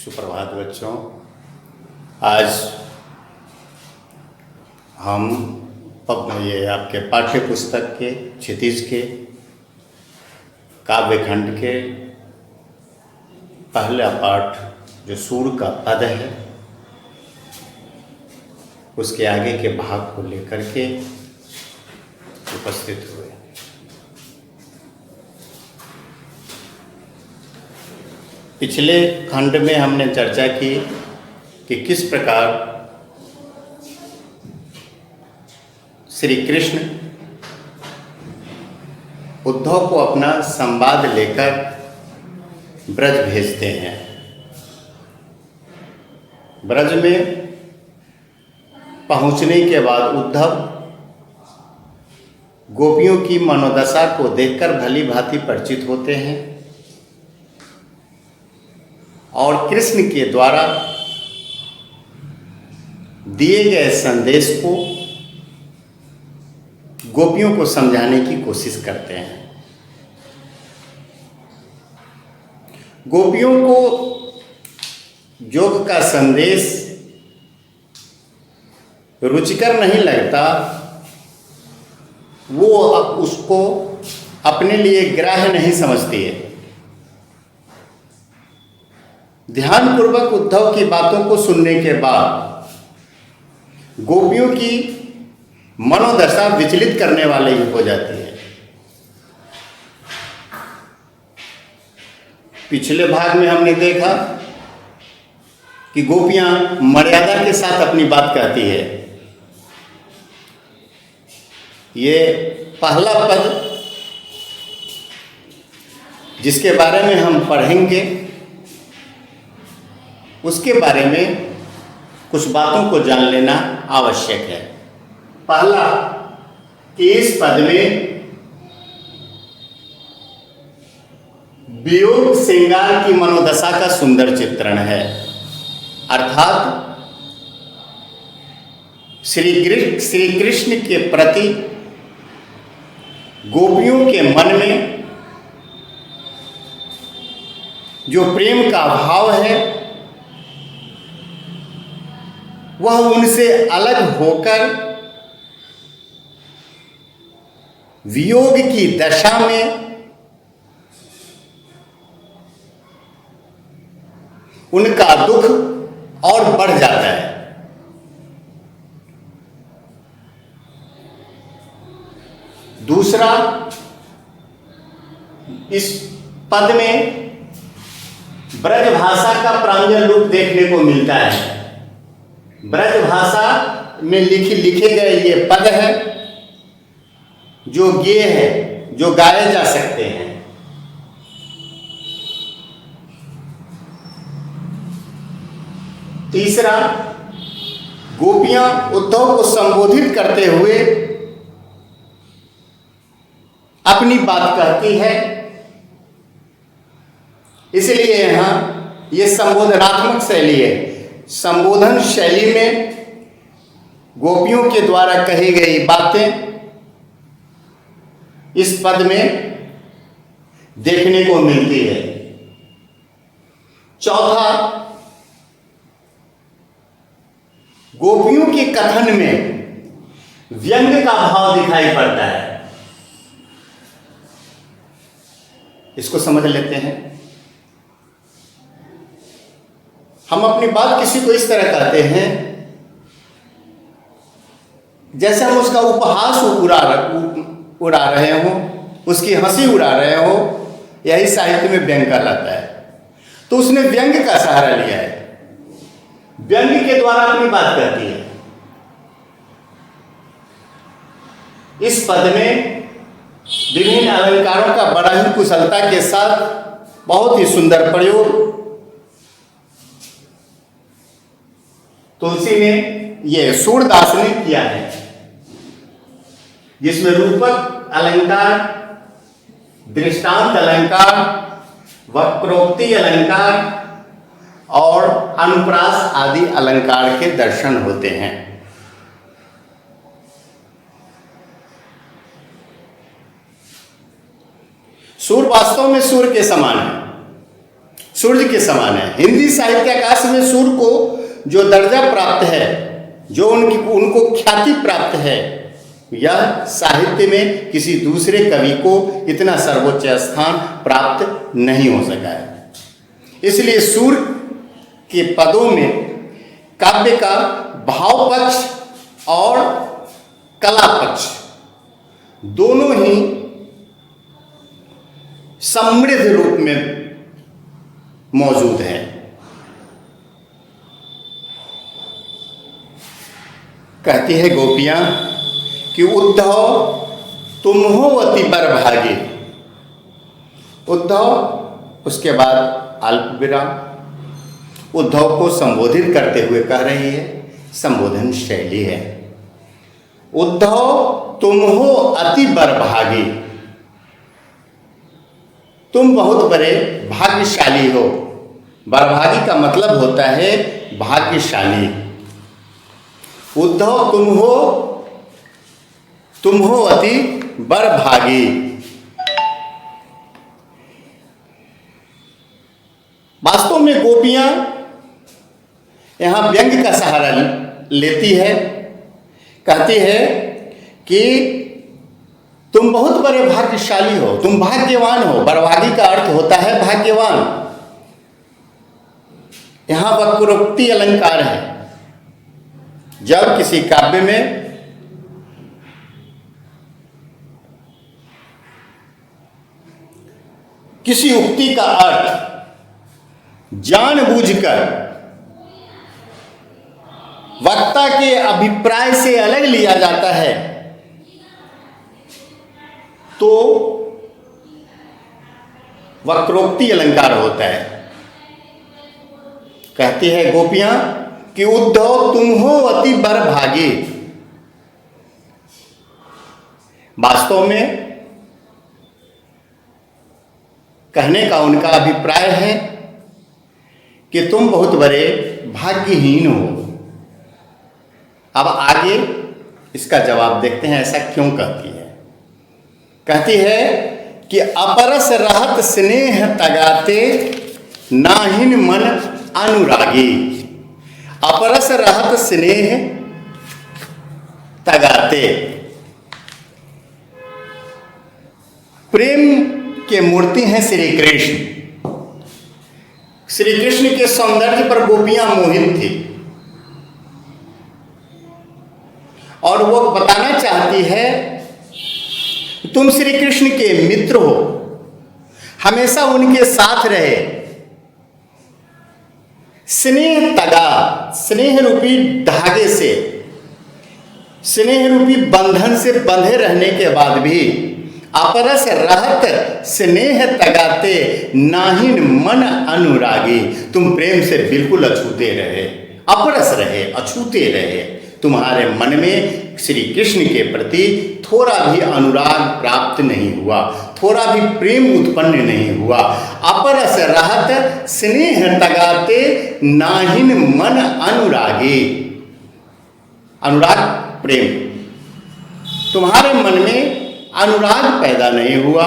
सुप्रभात बच्चों। आज हम ये आपके पाठ्य पुस्तक के क्षितिज के काव्यखंड के पहला पाठ जो सूर का पद है उसके आगे के भाग को लेकर के उपस्थित हुए। पिछले खंड में हमने चर्चा की कि किस प्रकार श्री कृष्ण उद्धव को अपना संवाद लेकर ब्रज भेजते हैं। ब्रज में पहुंचने के बाद उद्धव गोपियों की मनोदशा को देखकर भली भांति परिचित होते हैं और कृष्ण के द्वारा दिए गए संदेश को गोपियों को समझाने की कोशिश करते हैं। गोपियों को योग का संदेश रुचिकर नहीं लगता, वो उसको अपने लिए ग्राह्य नहीं समझती है। ध्यानपूर्वक उद्धव की बातों को सुनने के बाद गोपियों की मनोदशा विचलित करने वाले ही हो जाती है। पिछले भाग में हमने देखा कि गोपियां मर्यादा के साथ अपनी बात कहती है। ये पहला पद जिसके बारे में हम पढ़ेंगे उसके बारे में कुछ बातों को जान लेना आवश्यक है। पहला कि इस पद में वियोग श्रृंगार की मनोदशा का सुंदर चित्रण है, अर्थात श्री कृष्ण के प्रति गोपियों के मन में जो प्रेम का भाव है वह उनसे अलग होकर वियोग की दशा में उनका दुख और बढ़ जाता है। दूसरा, इस पद में ब्रज भाषा का प्रांजल रूप देखने को मिलता है। ब्रज भाषा में लिखे गए ये पद है जो गेय है, जो गाए जा सकते हैं। तीसरा, गोपियां उद्धव को संबोधित करते हुए अपनी बात कहती है, इसलिए यहां ये संबोधनात्मक शैली है। संबोधन शैली में गोपियों के द्वारा कही गई बातें इस पद में देखने को मिलती है। चौथा, गोपियों के कथन में व्यंग का भाव दिखाई पड़ता है। इसको समझ लेते हैं। हम अपनी बात किसी को इस तरह कहते हैं जैसे हम उसका उपहास उड़ा रहे हो, उसकी हंसी उड़ा रहे हो। यही साहित्य में व्यंग कहलाता है। तो उसने व्यंग का सहारा लिया है, व्यंग के द्वारा अपनी बात कहती है। इस पद में विभिन्न अलंकारों का बड़ा ही कुशलता के साथ बहुत ही सुंदर प्रयोग तुलसी ने ये सूरदास ने किया है, जिसमें रूपक अलंकार, दृष्टांत अलंकार, वक्रोक्ति अलंकार और अनुप्रास आदि अलंकार के दर्शन होते हैं। सूर वास्तव में सूर के समान है। सूर्य के समान है। हिंदी साहित्य आकाश में सूर्य को जो दर्जा प्राप्त है, जो उनको ख्याति प्राप्त है, यह साहित्य में किसी दूसरे कवि को इतना सर्वोच्च स्थान प्राप्त नहीं हो सका है। इसलिए सूर्य के पदों में काव्य का भाव पक्ष और कला पक्ष दोनों ही समृद्ध रूप में मौजूद है। कहती है गोपियां कि उद्धव तुम हो अति बरभागे। उद्धव, उसके बाद अल्प विराम। उद्धव को संबोधित करते हुए कह रही है, संबोधन शैली है। उद्धव तुम हो अति बरभागे, तुम बहुत बड़े भाग्यशाली हो। बरभागी का मतलब होता है भाग्यशाली। उद्धव तुम हो अति बरभागी। वास्तव में गोपियां यहां व्यंग का सहारा लेती है। कहती है कि तुम बहुत बड़े भाग्यशाली हो, तुम भाग्यवान हो। बरभागी का अर्थ होता है भाग्यवान। यहां वक्रोक्ति अलंकार है। जब किसी काव्य में किसी उक्ति का अर्थ जानबूझकर वक्ता के अभिप्राय से अलग लिया जाता है तो वक्रोक्ति अलंकार होता है। कहती है गोपियां कि उद्धव तुम हो अति बरभागी। वास्तव में कहने का उनका अभिप्राय है कि तुम बहुत बड़े भाग्यहीन हो। अब आगे इसका जवाब देखते हैं, ऐसा क्यों कहती है। कहती है कि अपरस रहत स्नेह तगाते नाहिन मन अनुरागी। अपरस रहत स्नेह तगाते, प्रेम के मूर्ति हैं श्री कृष्ण। श्री कृष्ण के सौंदर्य पर गोपियां मोहित थी और वो बताना चाहती है तुम श्री कृष्ण के मित्र हो, हमेशा उनके साथ रहे। स्नेह तगा, स्नेह रूपी धागे से, स्नेह रूपी बंधन से बंधे रहने के बाद भी अपरस रहत स्नेह तगाते नाहिन मन अनुरागी। तुम प्रेम से बिल्कुल अछूते रहे, अपरस रहे, अछूते रहे। तुम्हारे मन में श्री कृष्ण के प्रति थोड़ा भी अनुराग प्राप्त नहीं हुआ, थोड़ा भी प्रेम उत्पन्न नहीं हुआ। अपरस रहत स्नेह तगाते नाहिन मन अनुरागी। अनुराग प्रेम, तुम्हारे मन में अनुराग पैदा नहीं हुआ,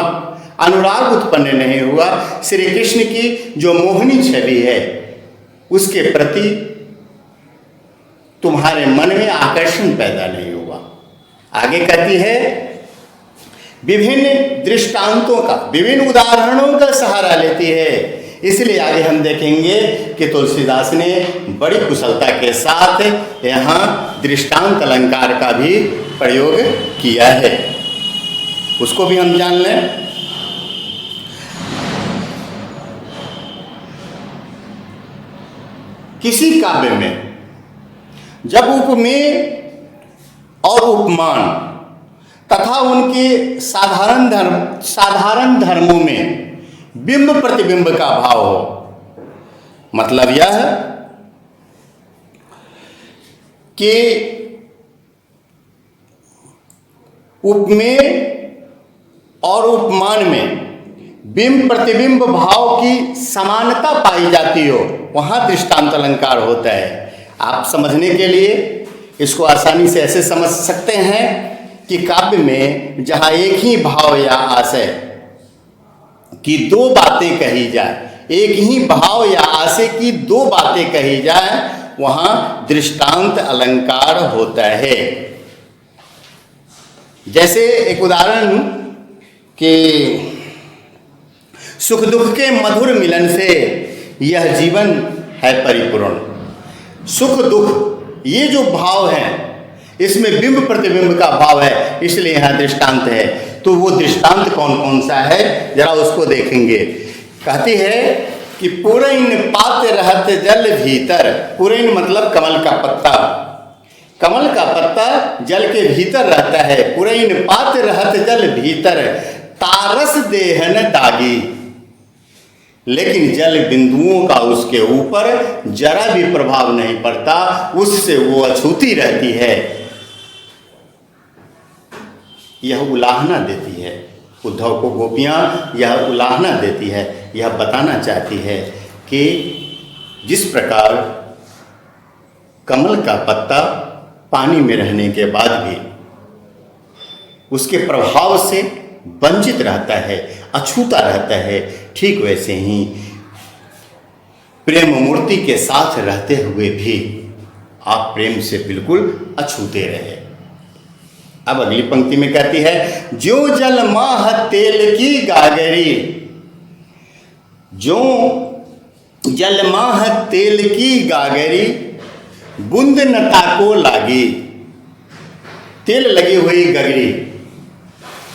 अनुराग उत्पन्न नहीं हुआ। श्री कृष्ण की जो मोहिनी छवि है उसके प्रति तुम्हारे मन में आकर्षण पैदा नहीं हुआ। आगे कहती है विभिन्न दृष्टांतों का, विभिन्न उदाहरणों का सहारा लेती है। इसलिए आगे हम देखेंगे कि तुलसीदास ने बड़ी कुशलता के साथ यहाँ दृष्टांत अलंकार का भी प्रयोग किया है, उसको भी हम जान लें। किसी काव्य में जब उपमेय और उपमान तथा उनके साधारण धर्मों में बिंब प्रतिबिंब का भाव हो, मतलब यह कि उपमेय और उपमान में बिंब प्रतिबिंब भाव की समानता पाई जाती हो, वहाँ दृष्टांत अलंकार होता है। आप समझने के लिए इसको आसानी से ऐसे समझ सकते हैं कि काव्य में जहाँ एक ही भाव या आशय की दो बातें कही जाए, एक ही भाव या आशय की दो बातें कही जाए, वहां दृष्टांत अलंकार होता है। जैसे एक उदाहरण कि सुख दुख के मधुर मिलन से यह जीवन है परिपूर्ण। सुख दुख ये जो भाव है, इसमें बिंब प्रतिबिंब का भाव है, इसलिए यहाँ दृष्टांत है। तो वो दृष्टांत कौन कौन सा है, जरा उसको देखेंगे। कहती है कि पुरैन पात रहत जल भीतर। पुरैन मतलब कमल का पत्ता। कमल का पत्ता जल के भीतर रहता है। पुरैन पात रहत जल भीतर, तारस देहन दागी। लेकिन जल बिंदुओं का उसके ऊपर जरा भी प्रभाव नहीं पड़ता, उससे वो अछूती रहती है। यह उलाहना देती है उद्धव को। गोपियाँ यह उलाहना देती है, यह बताना चाहती है कि जिस प्रकार कमल का पत्ता पानी में रहने के बाद भी उसके प्रभाव से वंचित रहता है, अछूता रहता है, ठीक वैसे ही प्रेम मूर्ति के साथ रहते हुए भी आप प्रेम से बिल्कुल अछूते रहे। अब अगली पंक्ति में कहती है, जो जल माह तेल की गागरी। जो जल माह तेल की गागरी, बूंद न ताको लागी। तेल लगी हुई गगरी,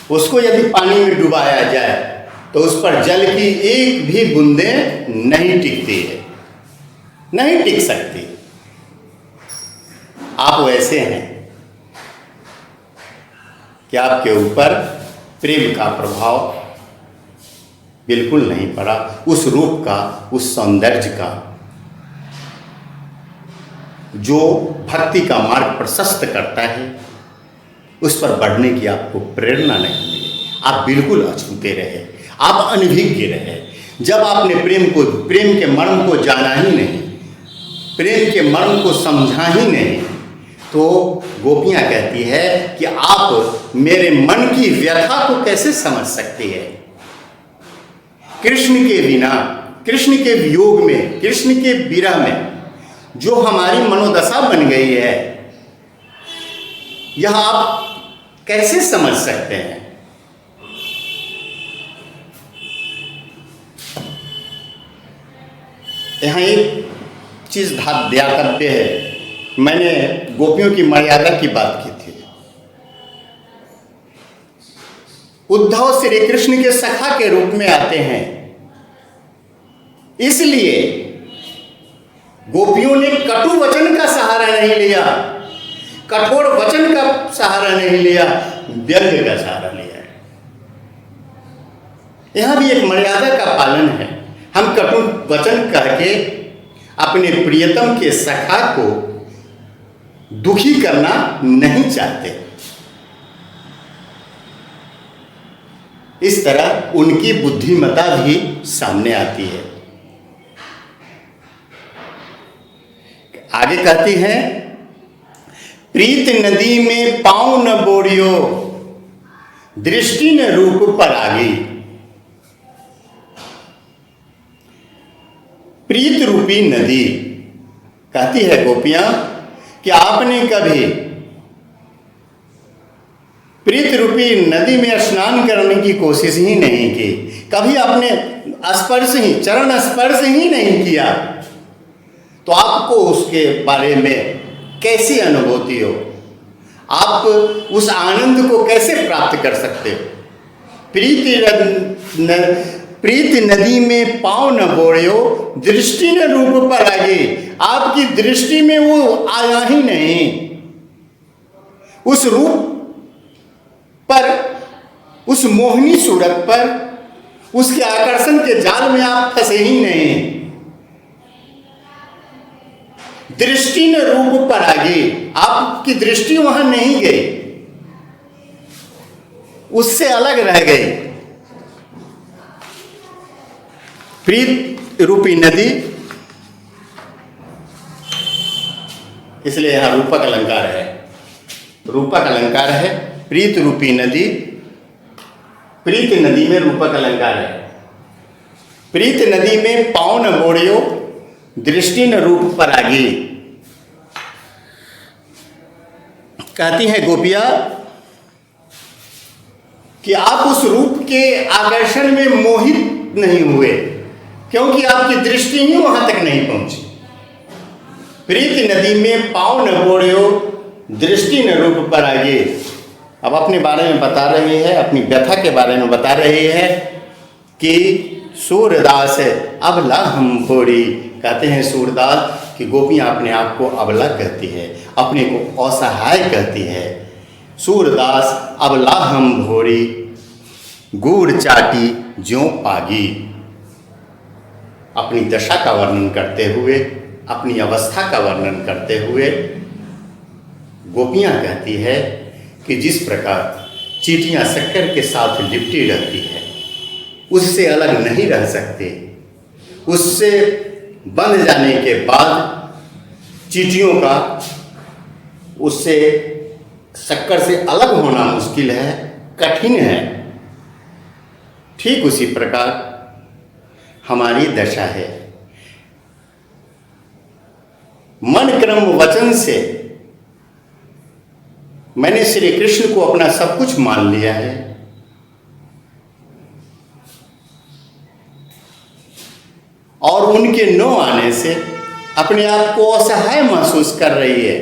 उसको यदि पानी में डुबाया जाए तो उस पर जल की एक भी बूंदे नहीं टिकती है, नहीं टिक सकती। आप वैसे हैं कि आपके ऊपर प्रेम का प्रभाव बिल्कुल नहीं पड़ा, उस रूप का, उस सौंदर्य का, जो भक्ति का मार्ग प्रशस्त करता है, उस पर बढ़ने की आपको प्रेरणा नहीं मिली। आप बिल्कुल अछूते रहे, आप अनभिज्ञ रहे। जब आपने प्रेम के मर्म को जाना ही नहीं, प्रेम के मर्म को समझा ही नहीं, तो गोपियाँ कहती है कि आप मेरे मन की व्यथा को कैसे समझ सकती है। कृष्ण के बिना, कृष्ण के वियोग में, कृष्ण के विरह में जो हमारी मनोदशा बन गई है, यह आप कैसे समझ सकते हैं। यहाँ एक चीज ध्यातव्य है। मैंने गोपियों की मर्यादा की बात की थी। उद्धव श्री कृष्ण के सखा के रूप में आते हैं, इसलिए गोपियों ने कटु वचन का सहारा नहीं लिया, कठोर वचन का सहारा नहीं लिया, व्यंग्य का सहारा लिया है। यहां भी एक मर्यादा का पालन है। हम कटु वचन करके अपने प्रियतम के सखा को दुखी करना नहीं चाहते। इस तरह उनकी बुद्धिमत्ता भी सामने आती है। आगे कहती हैं, प्रीत नदी में पाँव न बोरियो, दृष्टि न रूप पर आगी। प्रीत रूपी नदी, कहती है गोपियां कि आपने कभी प्रीत रूपी नदी में स्नान करने की कोशिश ही नहीं की, कभी आपने स्पर्श ही, चरण स्पर्श ही नहीं किया, तो आपको उसके बारे में कैसी अनुभूति हो, आप उस आनंद को कैसे प्राप्त कर सकते हो। प्रीत नदी में पाँव न बोरियो, दृष्टि न रूप पर आगे। आपकी दृष्टि में वो आया ही नहीं, उस रूप पर, उस मोहिनी सूरत पर, उसके आकर्षण के जाल में आप फंसे ही नहीं। दृष्टि न रूप पर आगे, आपकी दृष्टि वहां नहीं गई, उससे अलग रह गई। प्रीत रूपी नदी, इसलिए यहां रूपक अलंकार है, रूपक अलंकार है। प्रीत रूपी नदी, प्रीत नदी में रूपक अलंकार है। प्रीत नदी में पाँव न बोड़ियो, दृष्टि न रूप पर आगी। कहती है गोपियाँ कि आप उस रूप के आकर्षण में मोहित नहीं हुए, क्योंकि आपकी दृष्टि ही वहां तक नहीं पहुंची। प्रीत नदी में पाँव न बोड़ियो, दृष्टि न रूप पर आगे। अब अपने बारे में बता रही है, अपनी व्यथा के बारे में बता रही है कि सूरदास अबला हम भोरी। कहते हैं सूरदास कि गोपियाँ अपने आप को अबला कहती है, अपने को असहाय कहती है। सूरदास अबला हम भोरी, गूढ़ चाटी ज्यों पागी। अपनी दशा का वर्णन करते हुए, अपनी अवस्था का वर्णन करते हुए गोपियाँ कहती है कि जिस प्रकार चींटियाँ शक्कर के साथ लिपटी रहती है, उससे अलग नहीं रह सकते। उससे बंध जाने के बाद चींटियों का उससे शक्कर से अलग होना मुश्किल है, कठिन है। ठीक उसी प्रकार हमारी दशा है। मन क्रम वचन से मैंने श्री कृष्ण को अपना सब कुछ मान लिया है, और उनके न आने से अपने आप को असहाय महसूस कर रही है।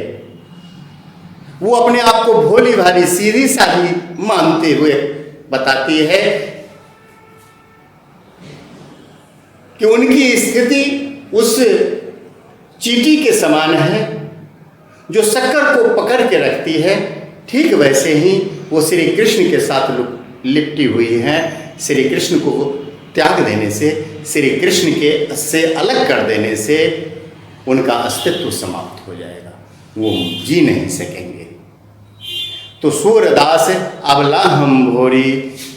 वो अपने आप को भोली भाली सीधी सादी मानते हुए बताती है कि उनकी स्थिति उस चींटी के समान है जो शक्कर को पकड़ के रखती है। ठीक वैसे ही वो श्री कृष्ण के साथ लिपटी हुई हैं। श्री कृष्ण को त्याग देने से, श्री कृष्ण के से अलग कर देने से उनका अस्तित्व समाप्त हो जाएगा, वो जी नहीं सकेंगे। तो सूरदास अबला हम भोरी,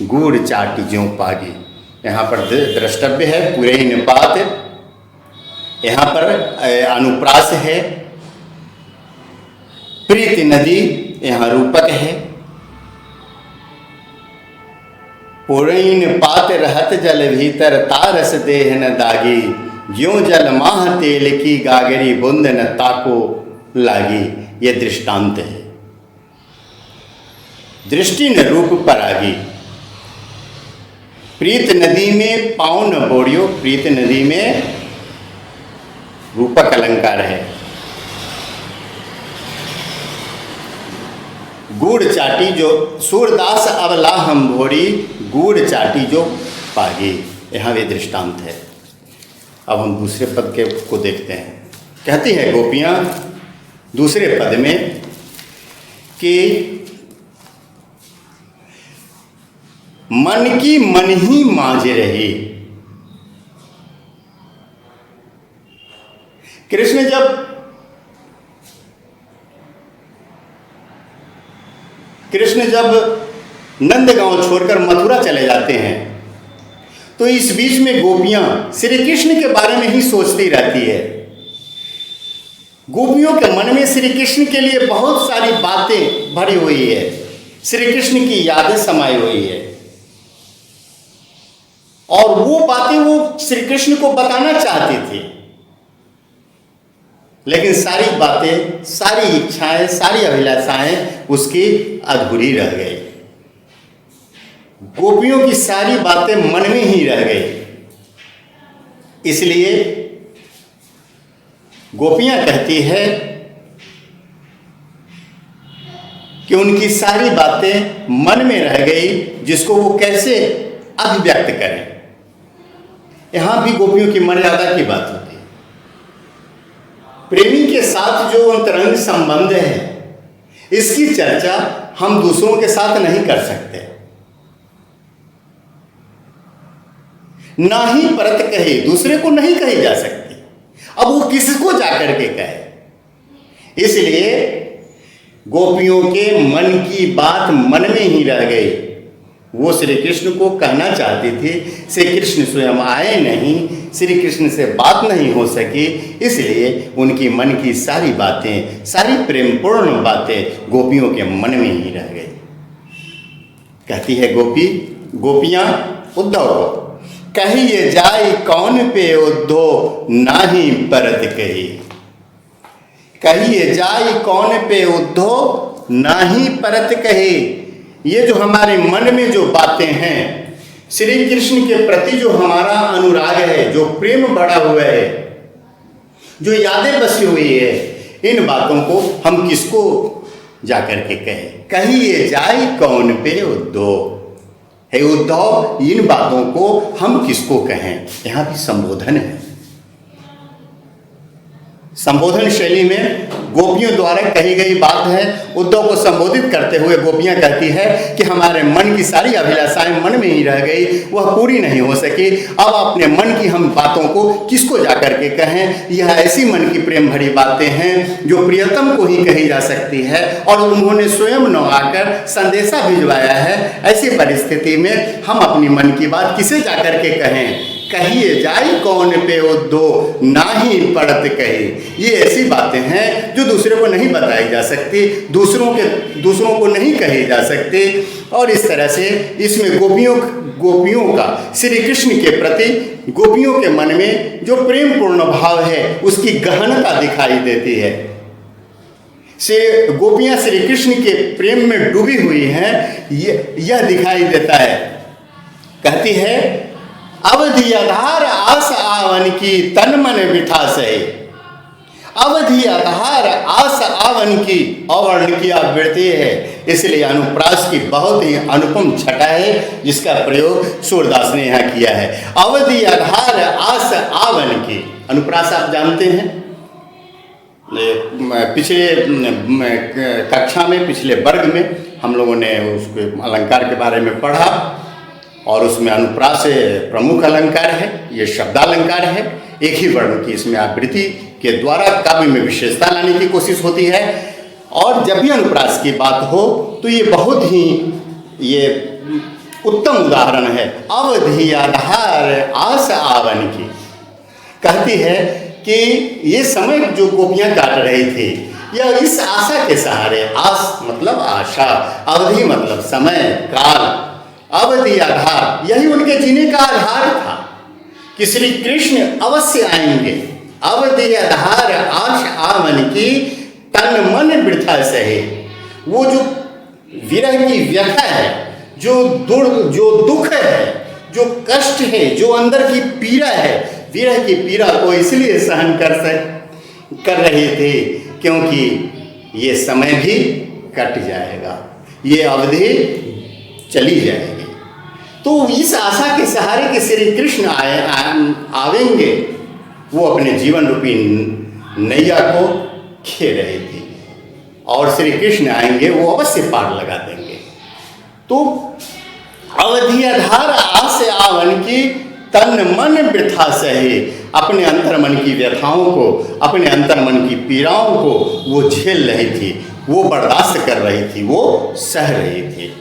गूढ़ चाटी ज्यों पागी। यहाँ पर द्रष्टव्य है पूरे ही निपात, यहाँ पर अनुप्रास है, प्रीति नदी यहाँ रूपक है। पुरैन पात रहत जल भीतर, तारस देह न दागी। ज्यों जल माह तेल की गागरी, बूंद न ताको लागी। यह दृष्टांत है। दृष्टि न रूप पर आगी। प्रीत नदी में पाँव न बोड़ियो। प्रीत नदी में रूपक अलंकार है। गूढ़ चाटी जो सूरदास अबला हम भोरी, गूढ़ चाटी जो पागी। यहाँ भी दृष्टांत है। अब हम दूसरे पद के को देखते हैं। कहती है गोपियाँ दूसरे पद में कि मन की मन ही मांझ रही। कृष्ण जब नंदगांव छोड़कर मथुरा चले जाते हैं तो इस बीच में गोपियां श्री कृष्ण के बारे में ही सोचती रहती है। गोपियों के मन में श्री कृष्ण के लिए बहुत सारी बातें भरी हुई है, श्री कृष्ण की यादें समाई हुई है, और वो बातें वो श्री कृष्ण को बताना चाहती थी, लेकिन सारी बातें, सारी इच्छाएं, सारी अभिलाषाएं उसकी अधूरी रह गई। गोपियों की सारी बातें मन में ही रह गई। इसलिए गोपियां कहती है कि उनकी सारी बातें मन में रह गई, जिसको वो कैसे अभिव्यक्त करें। यहां भी गोपियों की मर्यादा की बात होती है। प्रेमी के साथ जो अंतरंग संबंध है, इसकी चर्चा हम दूसरों के साथ नहीं कर सकते। ना ही परत कहे, दूसरे को नहीं कही जा सकती। अब वो किसको जाकर के कहे। इसलिए गोपियों के मन की बात मन में ही रह गई। वो श्री कृष्ण को कहना चाहती थी, श्री कृष्ण स्वयं आए नहीं, श्री कृष्ण से बात नहीं हो सकी, इसलिए उनकी मन की सारी बातें, सारी प्रेमपूर्ण बातें गोपियों के मन में ही रह गई। कहती है गोपियां उद्धव को, कहिए जाई कौन पे उद्धो नाही परत कही। कहिए जाई कौन पे उद्धो नाही परत कहे। ये जो हमारे मन में जो बातें हैं, श्री कृष्ण के प्रति जो हमारा अनुराग है, जो प्रेम बढ़ा हुआ है, जो यादें बसी हुई है, इन बातों को हम किसको जाकर के कहें? कहिए जाई कौन पे उद्धो। हे उद्धव, इन बातों को हम किसको कहें? यहां भी संबोधन है। संबोधन शैली में गोपियों द्वारा कही गई बात है। उद्धव को संबोधित करते हुए गोपियां कहती है कि हमारे मन की सारी अभिलाषाएं मन में ही रह गई, वह पूरी नहीं हो सकी। अब अपने मन की हम बातों को किसको जाकर के कहें? यह ऐसी मन की प्रेम भरी बातें हैं जो प्रियतम को ही कही जा सकती है, और उन्होंने स्वयं न आकर संदेशा भिजवाया है। ऐसी परिस्थिति में हम अपनी मन की बात किसे जाकर के कहें? कहिए जाई कौन पे उद्धो नाही पड़त कहे। ये ऐसी बातें हैं जो दूसरे को नहीं बताई जा सकती, दूसरों को नहीं कही जा सकती। और इस तरह से इसमें गोपियों का श्री कृष्ण के प्रति, गोपियों के मन में जो प्रेम पूर्ण भाव है, उसकी गहनता दिखाई देती है। गोपियां श्री कृष्ण के प्रेम में डूबी हुई हैं, यह दिखाई देता है। कहती है, अवधि आधार आस आवन की तन मन बिठा सहे। अवधि आधार आस आवन की अवर्ण की आवृत्ति है, इसलिए अनुप्रास की बहुत ही अनुपम छटा है जिसका प्रयोग सूरदास ने यहाँ किया है। अवधि आधार आस आवन की अनुप्रास आप जानते हैं। पिछले कक्षा में, पिछले वर्ग में हम लोगों ने उसके अलंकार के बारे में पढ़ा, और उसमें अनुप्रास प्रमुख अलंकार है, ये शब्दालंकार है। एक ही वर्ण की इसमें आवृत्ति के द्वारा काव्य में विशेषता लाने की कोशिश होती है। और जब भी अनुप्रास की बात हो तो ये बहुत ही उत्तम उदाहरण है। अवधि आधार आस आवन की कहती है कि ये समय जो गोपियां काट रही थी, यह इस आशा के सहारे, आस मतलब आशा, अवधि मतलब समय काल, अवधि आधार, यही उनके जीने का आधार था कि श्री कृष्ण अवश्य आएंगे। अवधि आधार आश आवन की तन मन वृथा सहे। वो जो विरह की व्यथा है, जो दुख है, जो कष्ट है, जो अंदर की पीड़ा है, विरह की पीड़ा को इसलिए सहन कर रहे थे क्योंकि ये समय भी कट जाएगा, ये अवधि चली जाएगी। तो इस आशा के सहारे के श्री कृष्ण आवेंगे, वो अपने जीवन रूपी नैया को खे रही थी, और श्री कृष्ण आएंगे, वो अवश्य पार लगा देंगे। तो अवधि आधार आस आवन की तन मन वृथा सहे। अपने अंतर्मन की व्यथाओं को, अपने अंतर्मन की पीड़ाओं को वो झेल रही थी, वो बर्दाश्त कर रही थी, वो सह रही थी।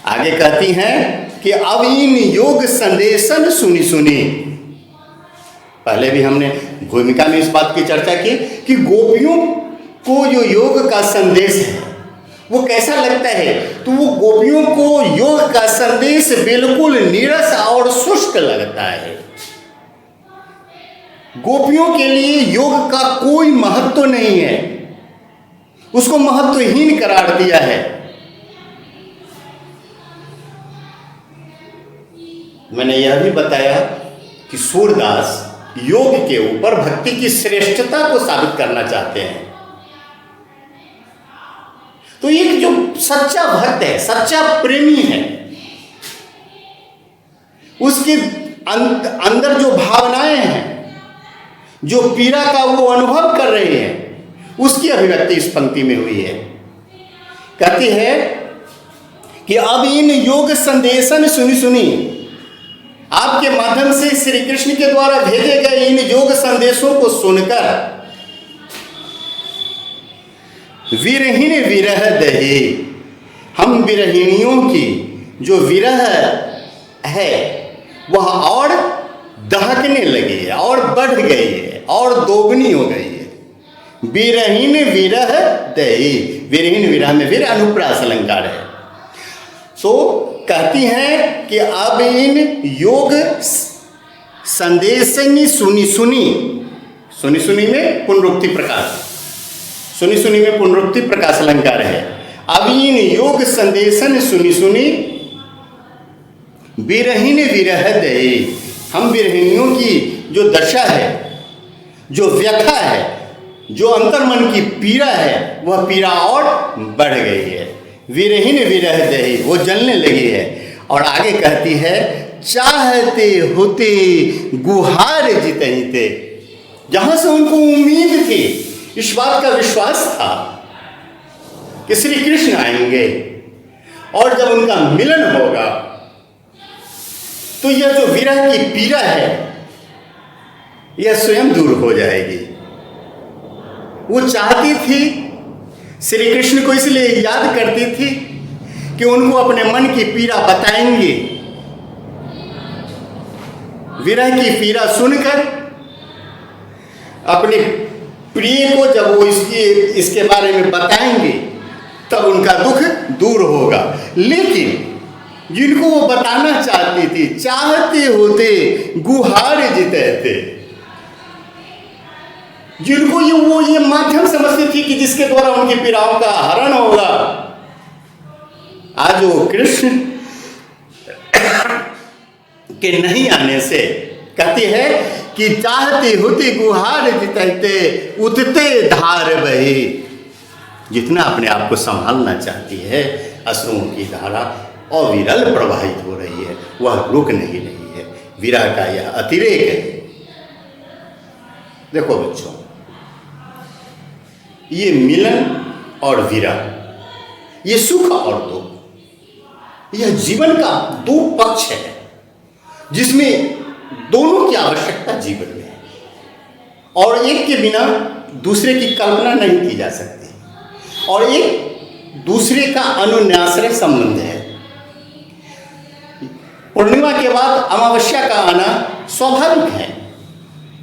आगे कहती हैं कि अब इन योग संदेशन सुनी सुनी। पहले भी हमने भूमिका में इस बात की चर्चा की कि गोपियों को जो योग का संदेश है वो कैसा लगता है। तो वो गोपियों को योग का संदेश बिल्कुल नीरस और शुष्क लगता है। गोपियों के लिए योग का कोई महत्व नहीं है, उसको महत्वहीन करार दिया है। मैंने यह भी बताया कि सूरदास योग के ऊपर भक्ति की श्रेष्ठता को साबित करना चाहते हैं। तो एक जो सच्चा भक्त है, सच्चा प्रेमी है, उसके अंदर जो भावनाएं हैं, जो पीड़ा का वो अनुभव कर रहे हैं, उसकी अभिव्यक्ति इस पंक्ति में हुई है। कहती है कि अब इन योग संदेशन सुनी सुनी, आपके माध्यम से श्री कृष्ण के द्वारा भेजे गए इन योग संदेशों को सुनकर विरहीन विरह दहे, हम विरहिणियों की जो विरह है वह और दहकने लगी है, और बढ़ गई है, और दोगुनी हो गई है। विरहीन विरह दहे, विरहीन विरह में फिर अनुप्रास अलंकार है। तो कहती हैं कि अब इन योग संदेशनी सुनी सुनी, सुनी सुनी में पुनरुक्ति प्रकाश, सुनी सुनी में पुनरुक्ति प्रकाश अलंकार है। अवीन योग संदेशन सुनी सुनी विरहीन विरह दे। हम विरहिणियों की जो दशा है, जो व्यथा है, जो अंतर्मन की पीड़ा है, वह पीड़ा और बढ़ गई है। विरहीन विरह दे, वो जलने लगी है। और आगे कहती है चाहते होते गुहार जितहिते। जहां से उनको उम्मीद थी, इस बात का विश्वास था कि श्री कृष्ण आएंगे और जब उनका मिलन होगा तो यह जो विरह की पीड़ा है यह स्वयं दूर हो जाएगी। वो चाहती थी, श्री कृष्ण को इसलिए याद करती थी कि उनको अपने मन की पीड़ा बताएंगे। विरह की पीड़ा सुनकर अपने प्रिय को जब वो इसके बारे में बताएंगे तब उनका दुख दूर होगा। लेकिन जिनको वो बताना चाहती थी, चाहते होते गुहार जितते, जिनको ये माध्यम समझती थी कि जिसके द्वारा उनकी पीड़ाओं का हरण होगा, आज वो कृष्ण के नहीं आने से कहती है कि चाहते होते गुहार जितते उतते धार बहे। जितना अपने आप को संभालना चाहती है, अश्रुओं की धारा अविरल प्रवाहित हो रही है, वह रुक नहीं रही है। विरह का यह अतिरेक है। देखो बच्चों, ये मिलन और विरह, ये सुख और दुख, यह जीवन का दो पक्ष है जिसमें दोनों की आवश्यकता जीवन में है और एक के बिना दूसरे की कल्पना नहीं की जा सकती और एक दूसरे का अनुन्याश्रय संबंध है। पूर्णिमा के बाद अमावस्या का आना स्वाभाविक है,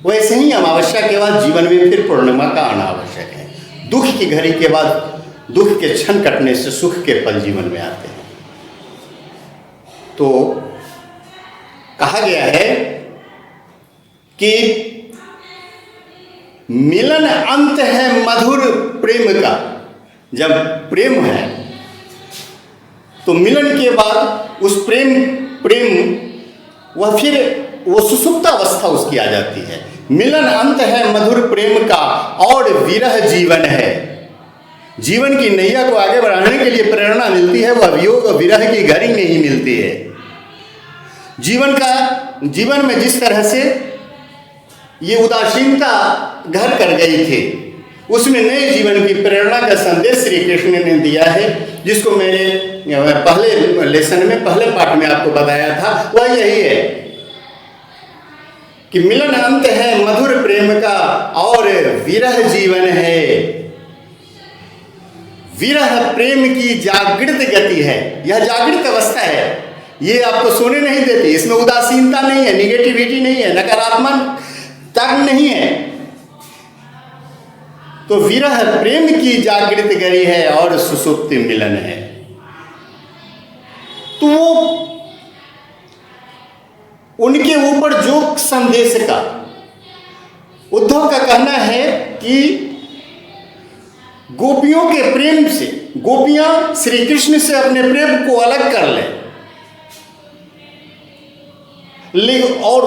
वैसे ही अमावस्या के बाद जीवन में फिर पूर्णिमा का आना आवश्यक है। दुख की घड़ी के बाद दुख के क्षण कटने से सुख के पल जीवन में आते हैं। तो कहा गया है कि मिलन अंत है मधुर प्रेम का। जब प्रेम है तो मिलन के बाद उस प्रेम वह फिर वो सुसुप्त अवस्था उसकी आ जाती है। मिलन अंत है मधुर प्रेम का और विरह जीवन है। जीवन की नैया को आगे बढ़ाने के लिए प्रेरणा मिलती है, वह वियोग और विरह की घड़ी में ही मिलती है। जीवन में जिस तरह से ये उदासीनता घर कर गई थी, उसमें नए जीवन की प्रेरणा का संदेश श्री कृष्ण ने दिया है, जिसको मैंने पहले लेसन में, पहले पाठ में आपको बताया था। वह यही है कि मिलन अंत है मधुर प्रेम का और विरह जीवन है। विरह प्रेम की जागृत गति है, यह जागृत अवस्था है, ये आपको सोने नहीं देती। इसमें उदासीनता नहीं है, निगेटिविटी नहीं है, नकारात्मक तर्क नहीं है। तो विरह प्रेम की जागृत गति है और सुसुप्ति मिलन है। तो वो उनके ऊपर जो संदेश का उद्धव का कहना है कि गोपियों के प्रेम से, गोपियां श्री कृष्ण से अपने प्रेम को अलग कर लें, और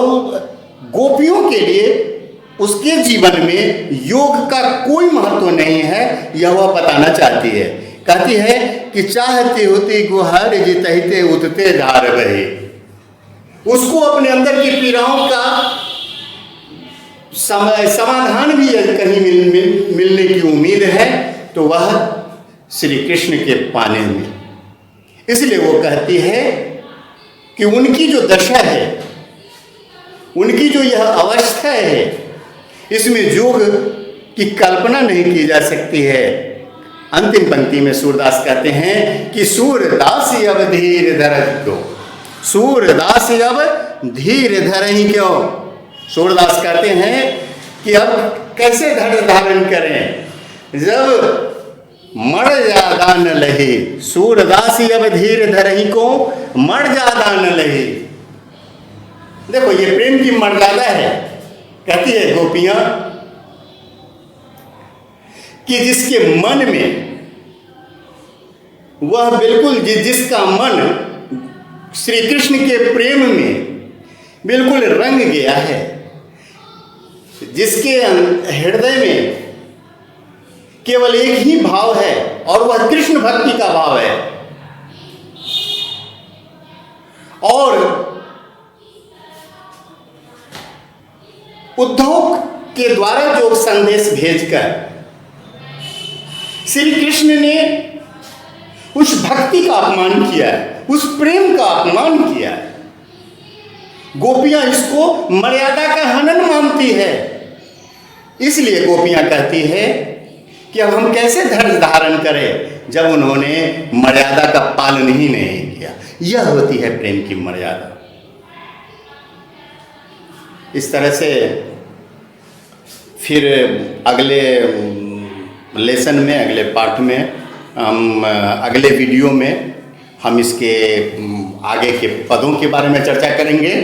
गोपियों के लिए उसके जीवन में योग का कोई महत्व नहीं है, यह वह बताना चाहती है। कहती है कि चाहते होते गुहार जितहिते उतते धार बहे। उसको अपने अंदर की पीड़ाओं का समाधान भी कहीं मिलने की उम्मीद है तो वह श्री कृष्ण के पाने में। इसलिए वो कहती है कि उनकी जो दशा है, उनकी जो यह अवस्था है, इसमें योग की कल्पना नहीं की जा सकती है। अंतिम पंक्ति में सूरदास कहते हैं कि सूरदास अब धीर धरहि क्यों, सूरदास अब धीर धरहि क्यों। सूरदास कहते हैं कि अब कैसे धैर्य धारण करें जब मर ज्यादा न लहे। सूरदास अब धीर धरहि को मर ज्यादा न लहे। देखो ये प्रेम की मर्यादा है। कहती है गोपियां कि जिसके मन में वह बिल्कुल जिसका मन श्री कृष्ण के प्रेम में बिल्कुल रंग गया है, जिसके हृदय में केवल एक ही भाव है और वह कृष्ण भक्ति का भाव है, और उद्धव के द्वारा जो संदेश भेजकर श्री कृष्ण ने उस भक्ति का अपमान किया है, उस प्रेम का अपमान किया है, गोपियां इसको मर्यादा का हनन मानती है। इसलिए गोपियां कहती है कि अब हम कैसे धैर्य धारण करें जब उन्होंने मर्यादा का पालन ही नहीं किया। यह होती है प्रेम की मर्यादा। इस तरह से फिर अगले लेसन में, अगले पाठ में, हम अगले वीडियो में हम इसके आगे के पदों के बारे में चर्चा करेंगे।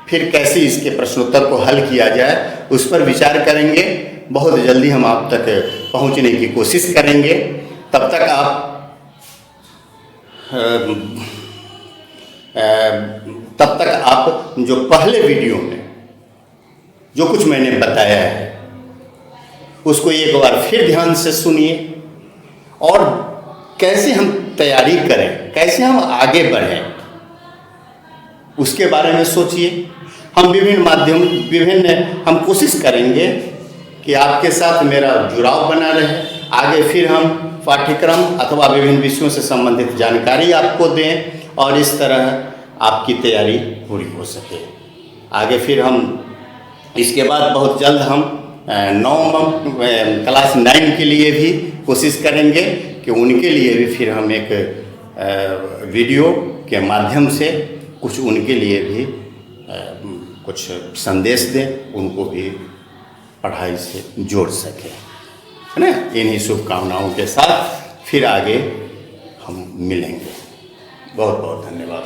फिर कैसे इसके प्रश्नोत्तर को हल किया जाए उस पर विचार करेंगे। बहुत जल्दी हम आप तक पहुंचने की कोशिश करेंगे। तब तक आप जो पहले वीडियो में जो कुछ मैंने बताया है उसको एक बार फिर ध्यान से सुनिए और कैसे हम तैयारी करें, कैसे हम आगे बढ़ें, उसके बारे में सोचिए। हम हम कोशिश करेंगे कि आपके साथ मेरा जुड़ाव बना रहे। आगे फिर हम पाठ्यक्रम अथवा विभिन्न विषयों से संबंधित जानकारी आपको दें और इस तरह आपकी तैयारी पूरी हो सके। आगे फिर हम इसके बाद बहुत जल्द हम क्लास 9 के लिए भी कोशिश करेंगे कि उनके लिए भी फिर हम एक वीडियो के माध्यम से कुछ उनके लिए भी कुछ संदेश दें, उनको भी पढ़ाई से जोड़ सकें, है ना। इन्हीं शुभकामनाओं के साथ फिर आगे हम मिलेंगे। बहुत बहुत धन्यवाद।